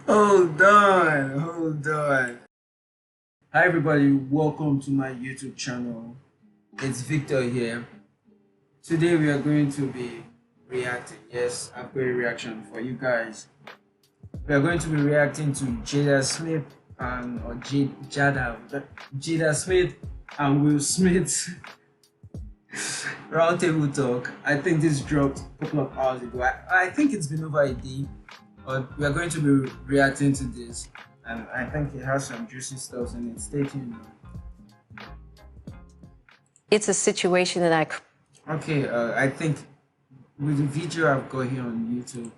Hold on, hold on. Hi everybody, welcome to my YouTube channel. It's Victor here. Today we are going to be reacting. Yes, I've got a reaction for you guys. We are going to be reacting to Jada Smith and Jada Smith and Will Smith roundtable talk. I think this dropped a couple of hours ago. I think it's been over a day, but we are going to be reacting to this, and I think it has some juicy stuff in it. Stay tuned. It's a situation that I think with the video I've got here on YouTube,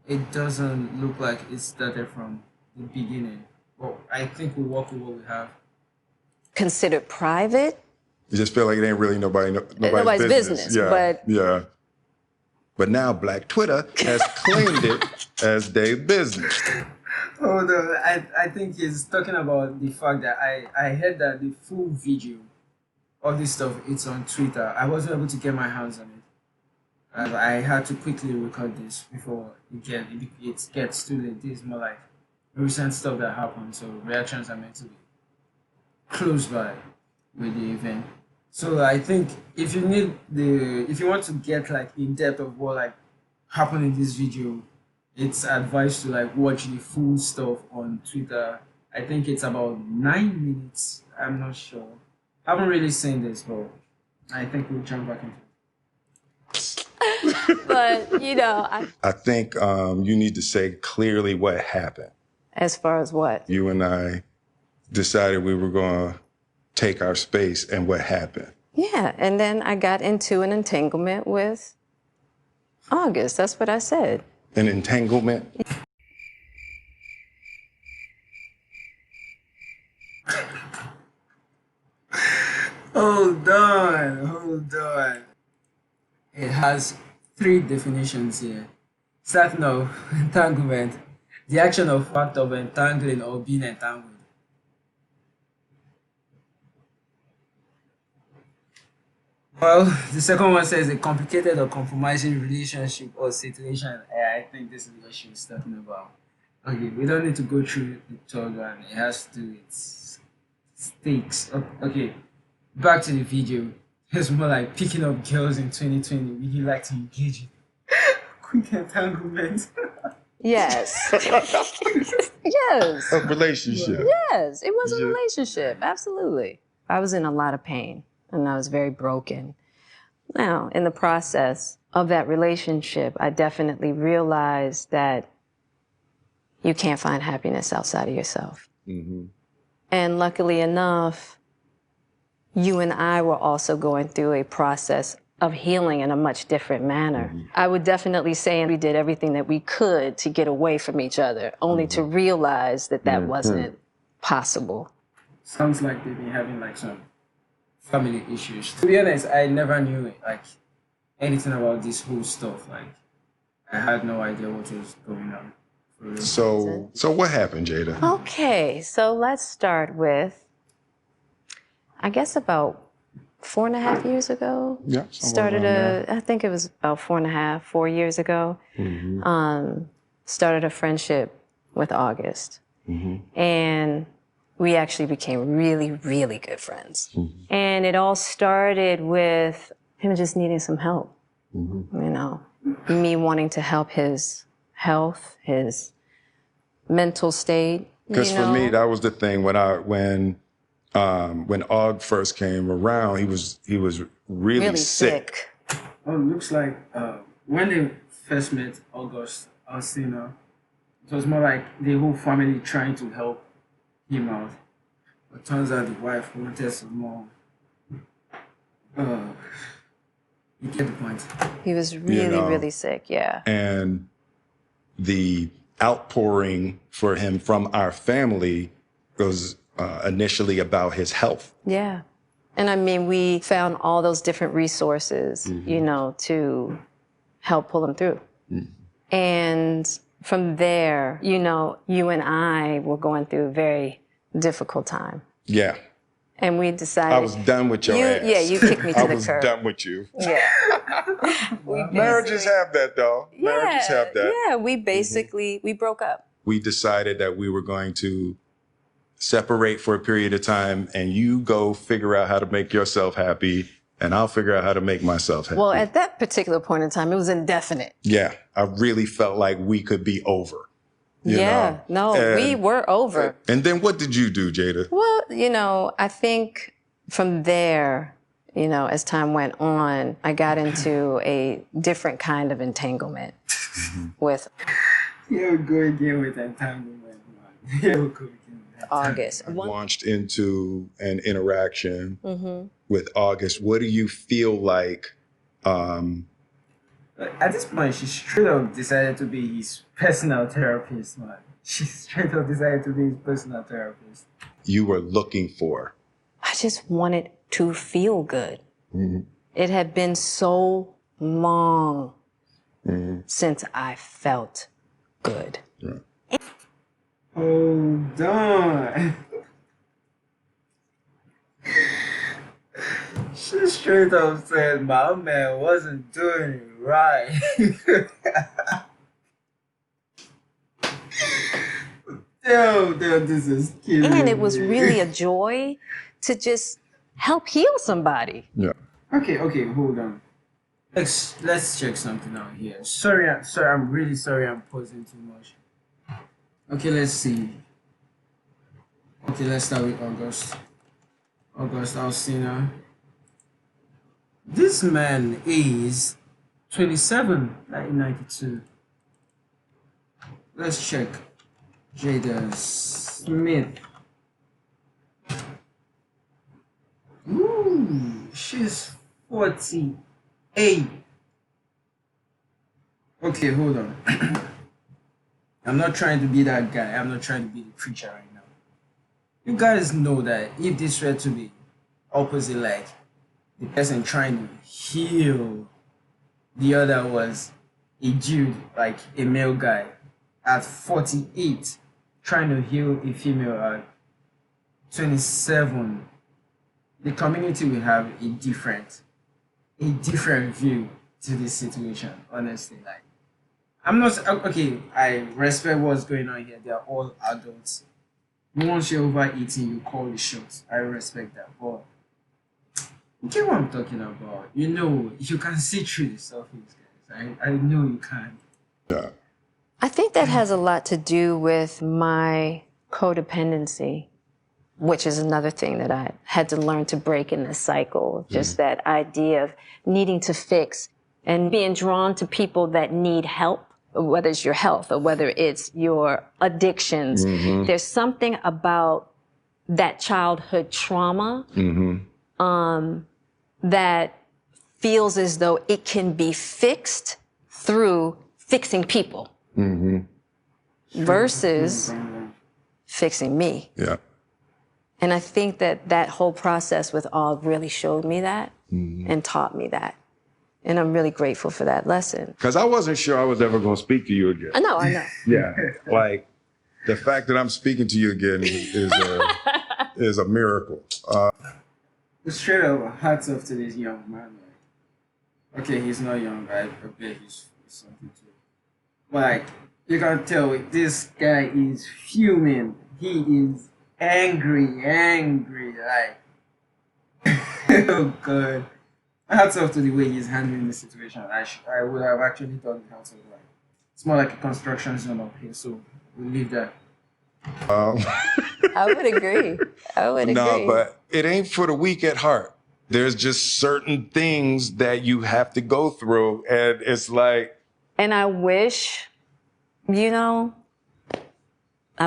it doesn't look like it started from the beginning. Well, I think we'll work with what we have. considered private. You just feel like it ain't really nobody's business. Yeah. But now Black Twitter has claimed it as their business. Hold on, I think he's talking about the fact that I heard that the full video of this stuff, it's on Twitter. I wasn't able to get my hands on it. And I had to quickly record this before it gets too late. This is more like recent stuff that happened, so reactions are meant to be close by with the event. So I think if you want to get like in depth of what like happened in this video, it's advised to like watch the full stuff on Twitter. I think it's about 9 minutes. I'm not sure. I haven't really seen this, but I think we'll jump back into it. But, I think you need to say clearly what happened. as far as what? You and I decided we were going to take our space, and what happened? Yeah, and then I got into an entanglement with August. That's what I said. An entanglement? Hold on. It has 3 definitions here. Starting off, entanglement, the action or fact of entangling or being entangled. Well, the second one says a complicated or compromising relationship or situation. I think this is what she was talking about. Okay, we don't need to go through the third one. It has to do with stakes. Okay, back to the video. It's more like picking up girls in 2020. Would you like to engage in quick entanglement? Yes. Yes. A relationship. Yes, it was a relationship. Absolutely. I was in a lot of pain and I was very broken. Now, in the process of that relationship, I definitely realized that you can't find happiness outside of yourself. Mm-hmm. And luckily enough, you and I were also going through a process of healing in a much different manner. Mm-hmm. I would definitely say we did everything that we could to get away from each other, only to realize that that wasn't possible. Sounds like they've been having like some family issues. To be honest, I never knew like anything about this whole stuff. Like, I had no idea what was going on. For real. So what happened, Jada? Okay, so let's start with, I guess about 4.5 years ago. Yeah. I think it was about 4 years ago. Mm-hmm. Started a friendship with August. Mm-hmm. And we actually became really, really good friends. Mm-hmm. And it all started with him just needing some help. Mm-hmm. Me wanting to help his health, his mental state. Because for me, that was the thing when Aug first came around, he was really sick. Oh, it looks like when they first met Augustina, it was more like the whole family trying to help him out. But turns out the wife wanted some more. You get the point. He was really, really sick, yeah. And the outpouring for him from our family was initially about his health. Yeah. And I mean, we found all those different resources, to help pull him through. Mm-hmm. And from there, you and I were going through a very difficult time. Yeah. And we decided. I was done with your ass. Yeah, you kicked me to the curb. I was done with you. Yeah. Marriages have that, though. Yeah, Marriages have that. Yeah, we basically, we broke up. We decided that we were going to separate for a period of time, and you go figure out how to make yourself happy, and I'll figure out how to make myself happy. Well, at that particular point in time, it was indefinite. Yeah, I really felt like we could be over. You know? We were over. And then what did you do, Jada? Well, you know, I think from there, you know, as time went on, I got into a different kind of entanglement with Here we go again with entanglement, man. Here we go again with August. I launched into an interaction with August. What do you feel like? At this point, she straight up decided to be his personal therapist, man. She straight up decided to be his personal therapist. You were looking for? I just wanted to feel good. It had been so long since I felt good. Yeah. Hold on. She straight up said my man wasn't doing it right. Damn, this is killing me. And it was really a joy to just help heal somebody. Yeah. Okay, hold on. Let's check something out here. Sorry, I'm really sorry I'm pausing too much. Okay, let's see. Okay, let's start with August. August Alsina. This man is 27, 1992. Let's check. Jada Smith. Ooh, she's 48. Okay, hold on. I'm not trying to be that guy. I'm not trying to be the preacher right now. You guys know that if this were to be opposite, like the person trying to heal, the other was a dude, like a male guy, at 48, trying to heal a female at 27, the community will have a different view to this situation, honestly. Like, I'm not, okay, I respect what's going on here. They're all adults. Once you're overeating, you call the shots. I respect that. But you get what I'm talking about. You know, you can see through the surface, guys. I know you can. Yeah. I think that has a lot to do with my codependency, which is another thing that I had to learn to break in this cycle. Just that idea of needing to fix and being drawn to people that need help, whether it's your health or whether it's your addictions. There's something about that childhood trauma that feels as though it can be fixed through fixing people versus fixing me. Yeah. And I think that that whole process with Og really showed me that and taught me that. And I'm really grateful for that lesson. Because I wasn't sure I was ever going to speak to you again. I know. Yeah. Like, the fact that I'm speaking to you again is a miracle. Straight up, hats off to this young man. Like, okay, he's not young, right? But he's something too. But like, you can tell this guy is fuming. He is angry. Like, oh God. Hats off to the way he's handling the situation. I would have actually done the hats off. Like, it's more like a construction zone up here, so we'll leave that. I would agree. No, but it ain't for the weak at heart. There's just certain things that you have to go through, and it's like. And I wish, I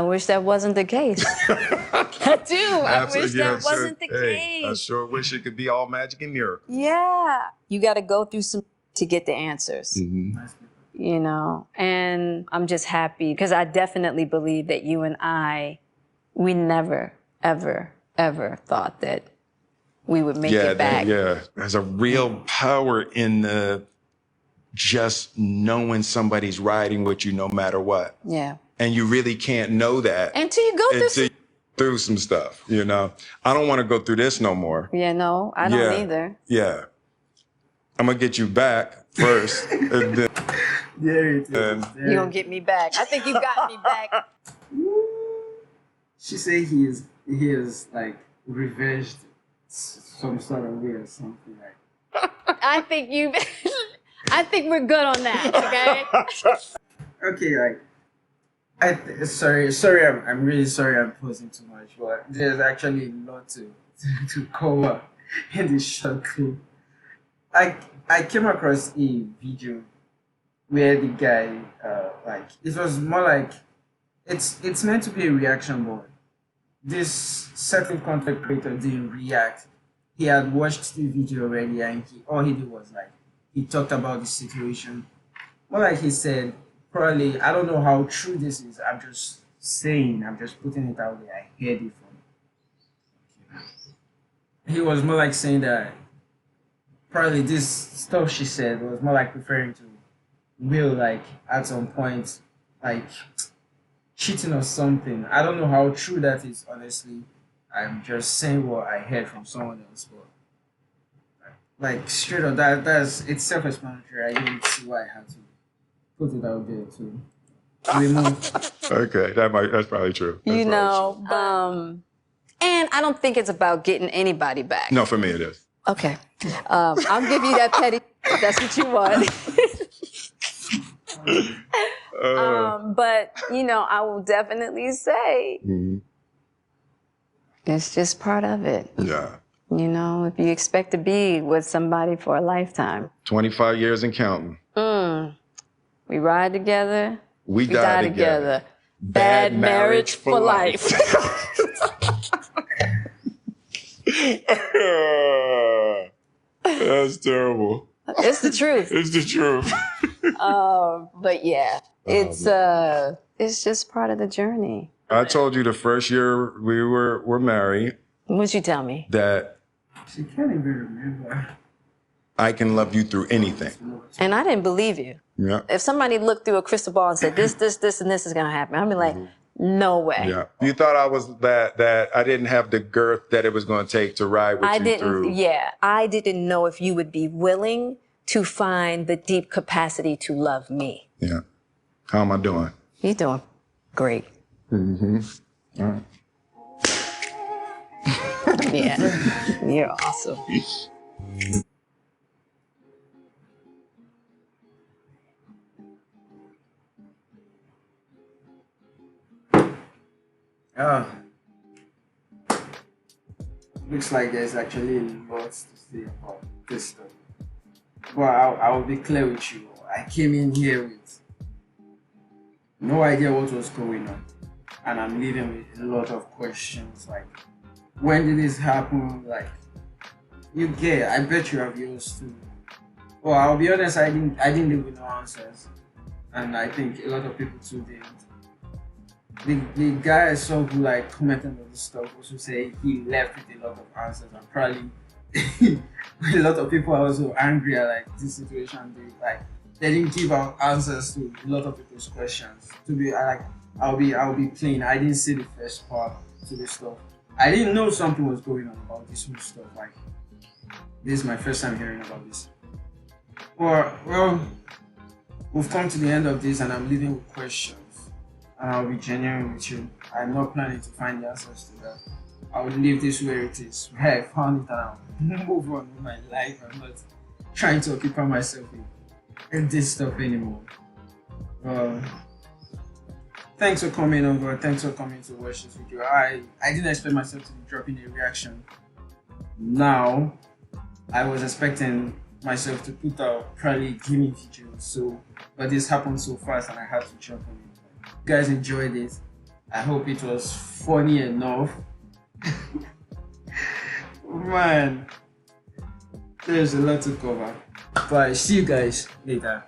wish that wasn't the case. I do. I wish that wasn't the case. I sure wish it could be all magic and miracles. Yeah. You got to go through some to get the answers. And I'm just happy because I definitely believe that you and I, we never, ever, ever thought that we would make it back. There's a real power in the just knowing somebody's riding with you no matter what. Yeah. And you really can't know that until you go through through some stuff, you know. I don't want to go through this no more. Yeah, no, I don't either. Yeah. I'm going to get you back first. And then, There it is. You gonna get me back. I think you got me back. She said he is like revenged some sort of way or something like. I think we're good on that, okay? Okay, like sorry, I'm really sorry I'm posing too much, but there's actually a lot to cover in this short clip. I came across a video where the guy like it was more like it's meant to be a reaction board. This certain content creator didn't react. He had watched the video already and all he did was like he talked about the situation. More like he said, probably I don't know how true this is. I'm just putting it out there. I heard it from. He was more like saying that probably this stuff she said was more like referring to Will, like at some point, like cheating or something. I don't know how true that is, honestly. I'm just saying what I heard from someone else, but like straight up, that's it's self-explanatory. I didn't see why I had to put it out there to remove. okay, that's probably true. That's You probably know, true. and I don't think it's about getting anybody back. No, for me it is. Okay. I'll give you that petty. If that's what you want. But, you know, I will definitely say it's just part of it. Yeah. You know, if you expect to be with somebody for a lifetime. 25 years and counting. We ride together. We die together. Bad marriage for life. That's terrible. It's the truth. It's the truth. But yeah, it's just part of the journey. I told you the first year we were married What'd you tell me? that She can't even remember. I can love you through anything. And I didn't believe you. Yeah. If somebody looked through a crystal ball and said, this, and this is gonna happen, I'd be like, no way. Yeah. You thought I was that I didn't have the girth that it was going to take to ride with you through. I didn't know if you would be willing to find the deep capacity to love me. Yeah. How am I doing? You're doing great. All right. Yeah, you're awesome. Looks like there's actually a lot to say about this stuff. But I will be clear with you. I came in here with no idea what was going on. And I'm leaving with a lot of questions like, when did this happen? Like, I bet you have yours too. Well, I'll be honest, I didn't live with no answers. And I think a lot of people too didn't. The guy I saw who like commented on this stuff also say he left with a lot of answers, and probably a lot of people are also angry at like this situation. They didn't give out answers to a lot of people's questions. To be like, I'll be plain. I didn't see the first part to this stuff. I didn't know something was going on about this whole stuff. Like, this is my first time hearing about this. Well, we've come to the end of this, and I'm leaving with questions. And I'll be genuine with you. I'm not planning to find the answers to that. I will leave this where it is, where I found it, and I'll move on with my life. I'm not trying to occupy myself with this stuff anymore. Thanks for coming over. Thanks for coming to watch this video. I didn't expect myself to be dropping a reaction now. I was expecting myself to put out probably gaming videos, but this happened so fast and I had to jump on it. You guys enjoyed it. I hope it was funny enough. Man, there's a lot to cover. But see you guys later.